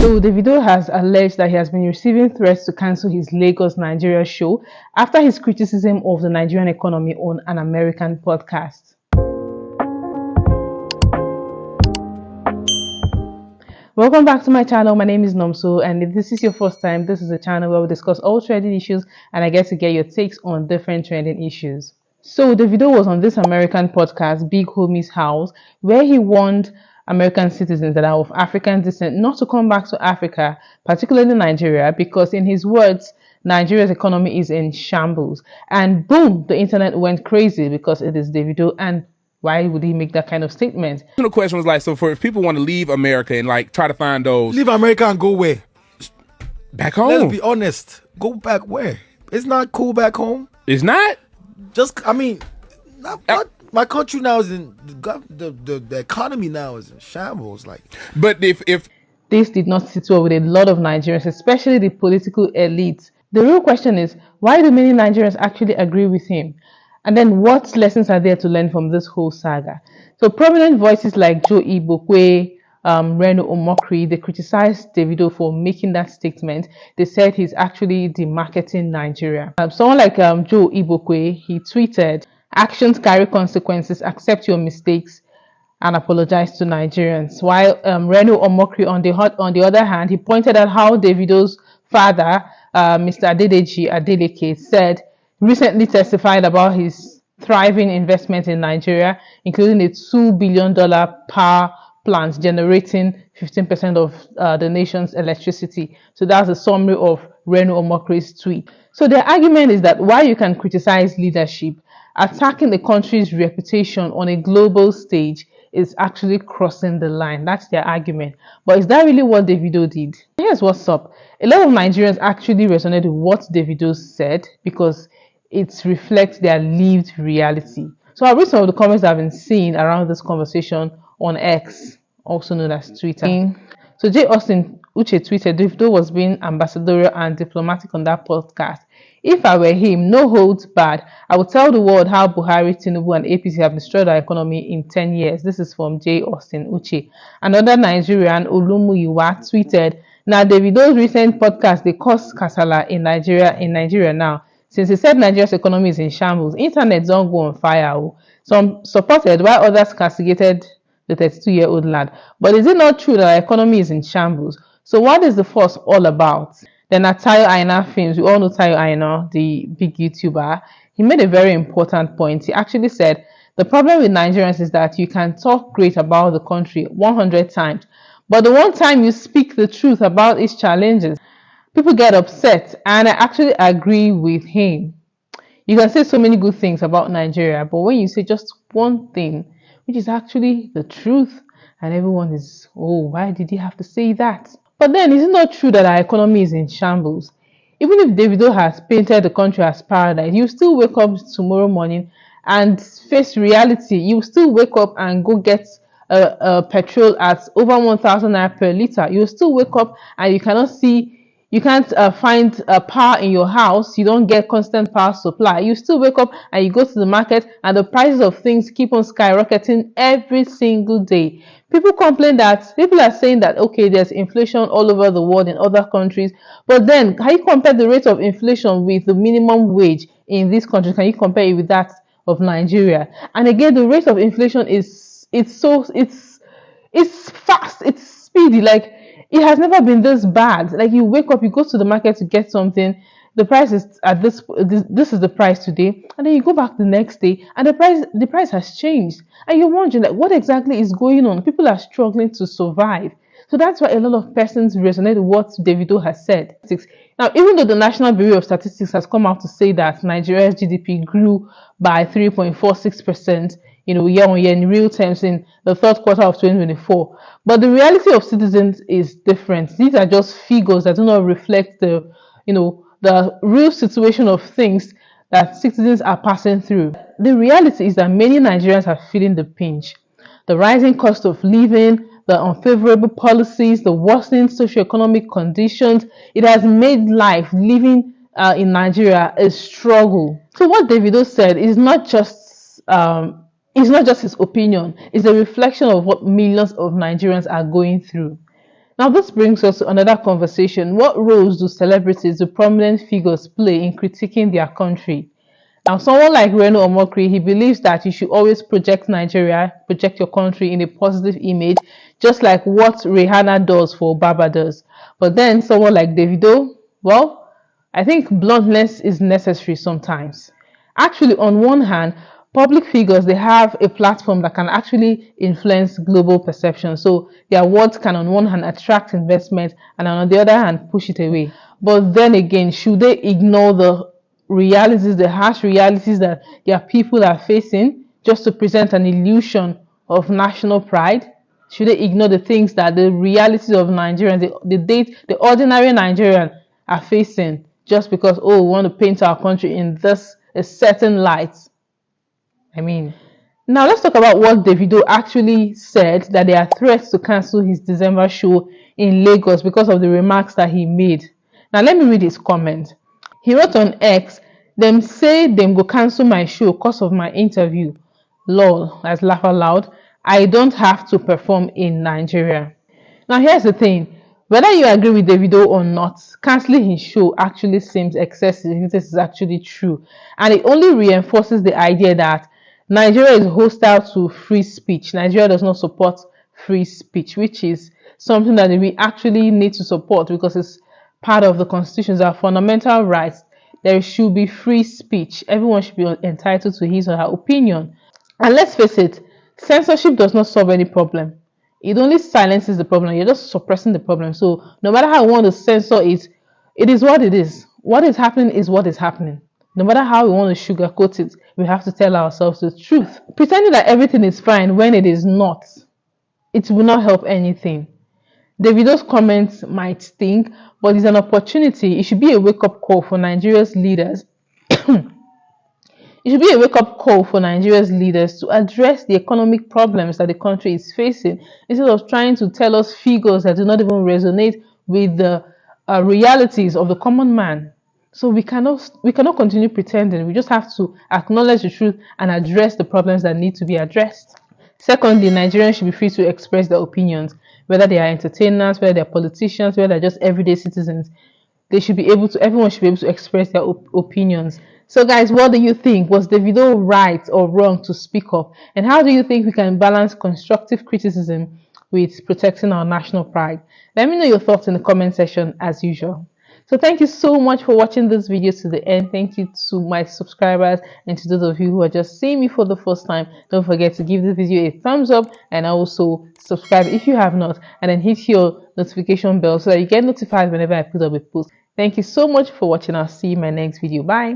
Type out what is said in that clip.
So Davido has alleged that he has been receiving threats to cancel his Lagos, Nigeria show after his criticism of the Nigerian economy on an American podcast. Welcome back to my channel. My name is Nomso, and if this is your first time, this is a channel where we discuss all trending issues and I get to get your takes on different trending issues. So Davido was on this American podcast, Big Homie's House, where he warned American citizens that are of African descent not to come back to Africa, particularly Nigeria, because in his words, Nigeria's economy is in shambles. And boom, the internet went crazy because it is Davido. And why would he make that kind of statement? The question was like, so for if people want to leave America and like try to find those, leave America and go where? Back home. Let's be honest. Go back where? It's not cool back home. It's not. My country now is in the economy now is in shambles. Like, but if this did not sit well with a lot of Nigerians, especially the political elite, the real question is, why do many Nigerians actually agree with him? And then what lessons are there to learn from this whole saga? So prominent voices like Joe Ibokwe, Reno Omokri, they criticized Davido for making that statement. They said he's actually demarketing Nigeria. Someone like Joe Ibokwe, he tweeted, "Actions carry consequences, accept your mistakes and apologize to Nigerians." While Reno Omokri, on the other hand, he pointed out how Davido's father, Mr. Adedeji Adeleke, said recently testified about his thriving investment in Nigeria, including a $2 billion power plant generating 15% of the nation's electricity. So that's a summary of Reno Omokri's tweet. So their argument is that while you can criticize leadership, attacking the country's reputation on a global stage is actually crossing the line. That's their argument. But is that really what Davido did? Here's what's up. A lot of Nigerians actually resonated with what Davido said because it reflects their lived reality. So I'll read some of the comments I've been seeing around this conversation on X, also known as Twitter. So J. Austin Uche tweeted, Davido was being ambassadorial and diplomatic on that podcast. If I were him, no holds barred, I would tell the world how Buhari, Tinubu, and APC have destroyed our economy in 10 years. This is from J. Austin Uche. Another Nigerian, Olumuyiwa, tweeted, now Davido's recent podcast, they cause kasala in Nigeria now. Since he said Nigeria's economy is in shambles, internet don't go on fire. Some supported while others castigated the 32-year-old lad. But is it not true that our economy is in shambles? So what is the fuss all about? Then Tayo Aina Films, we all know Tayo Aina, the big YouTuber, he made a very important point. He actually said, the problem with Nigerians is that you can talk great about the country 100 times, but the one time you speak the truth about its challenges, people get upset, and I actually agree with him. You can say so many good things about Nigeria, but when you say just one thing, which is actually the truth, and everyone is, oh, why did he have to say that? But then, is it not true that our economy is in shambles? Even if Davido has painted the country as paradise, you still wake up tomorrow morning and face reality. You still wake up and go get petrol at over 1,000 naira per liter. You still wake up and you can't find power in your house. You don't get constant power supply. You still wake up and you go to the market and the prices of things keep on skyrocketing every single day. People are saying that, okay, there's inflation all over the world in other countries. But then, can you compare the rate of inflation with the minimum wage in this country? Can you compare it with that of Nigeria? And again, the rate of inflation it's fast, it's speedy. Like, it has never been this bad. Like, you wake up, you go to the market to get something, the price is at this is the price today, and then you go back the next day and the price has changed, and you're wondering, like, what exactly is going on? People are struggling to survive. So that's why a lot of persons resonate with what Davido has said. Now, even though the National Bureau of Statistics has come out to say that Nigeria's GDP grew by 3.46%, year on year in real terms in the third quarter of 2024. But the reality of citizens is different. These are just figures that do not reflect the real situation of things that citizens are passing through. The reality is that many Nigerians are feeling the pinch. The rising cost of living, the unfavorable policies, the worsening socioeconomic conditions, it has made living in Nigeria a struggle. So what Davido said is not just his opinion. It's a reflection of what millions of Nigerians are going through. Now, this brings us to another conversation. What roles do celebrities, the prominent figures, play in critiquing their country? Now, someone like Reno Omokri, he believes that you should always project Nigeria, project your country in a positive image, just like what Rihanna does for Barbados. But then someone like Davido, well, I think bluntness is necessary sometimes. Actually, on one hand, public figures, they have a platform that can actually influence global perception. So their words can on one hand attract investment and on the other hand push it away. But then again, should they ignore the realities, the harsh realities that their people are facing just to present an illusion of national pride? Should they ignore the things that the realities of Nigerians, the ordinary Nigerian are facing just because, oh, we want to paint our country in this a certain light? I mean, now let's talk about what Davido actually said, that there are threats to cancel his December show in Lagos because of the remarks that he made. Now let me read his comment. He wrote on X, "Them say them go cancel my show cause of my interview. Lol," as laugh aloud. "I don't have to perform in Nigeria." Now here's the thing. Whether you agree with Davido or not, cancelling his show actually seems excessive if this is actually true. And it only reinforces the idea that Nigeria is hostile to free speech. Nigeria does not support free speech, which is something that we actually need to support because it's part of the constitution, our fundamental rights. There should be free speech. Everyone should be entitled to his or her opinion. And let's face it, censorship does not solve any problem. It only silences the problem. You're just suppressing the problem. So no matter how we want to censor it, it is what it is. What is happening is what is happening. No matter how we want to sugarcoat it, we have to tell ourselves the truth. Pretending that everything is fine when it is not, it will not help anything. Davido's comments might stink, but it's an opportunity. It should be a wake-up call for Nigeria's leaders. It should be a wake-up call for Nigeria's leaders to address the economic problems that the country is facing instead of trying to tell us figures that do not even resonate with the realities of the common man. So we cannot continue pretending. We just have to acknowledge the truth and address the problems that need to be addressed. Secondly, Nigerians should be free to express their opinions, whether they are entertainers, whether they're politicians, whether they're just everyday citizens. Everyone should be able to express their opinions. So guys, what do you think? Was Davido right or wrong to speak up? And how do you think we can balance constructive criticism with protecting our national pride? Let me know your thoughts in the comment section as usual. So thank you so much for watching this video to the end. Thank you to my subscribers and to those of you who are just seeing me for the first time. Don't forget to give this video a thumbs up and also subscribe if you have not, and then hit your notification bell so that you get notified whenever I put up a post. Thank you so much for watching. I'll see you in my next video. Bye.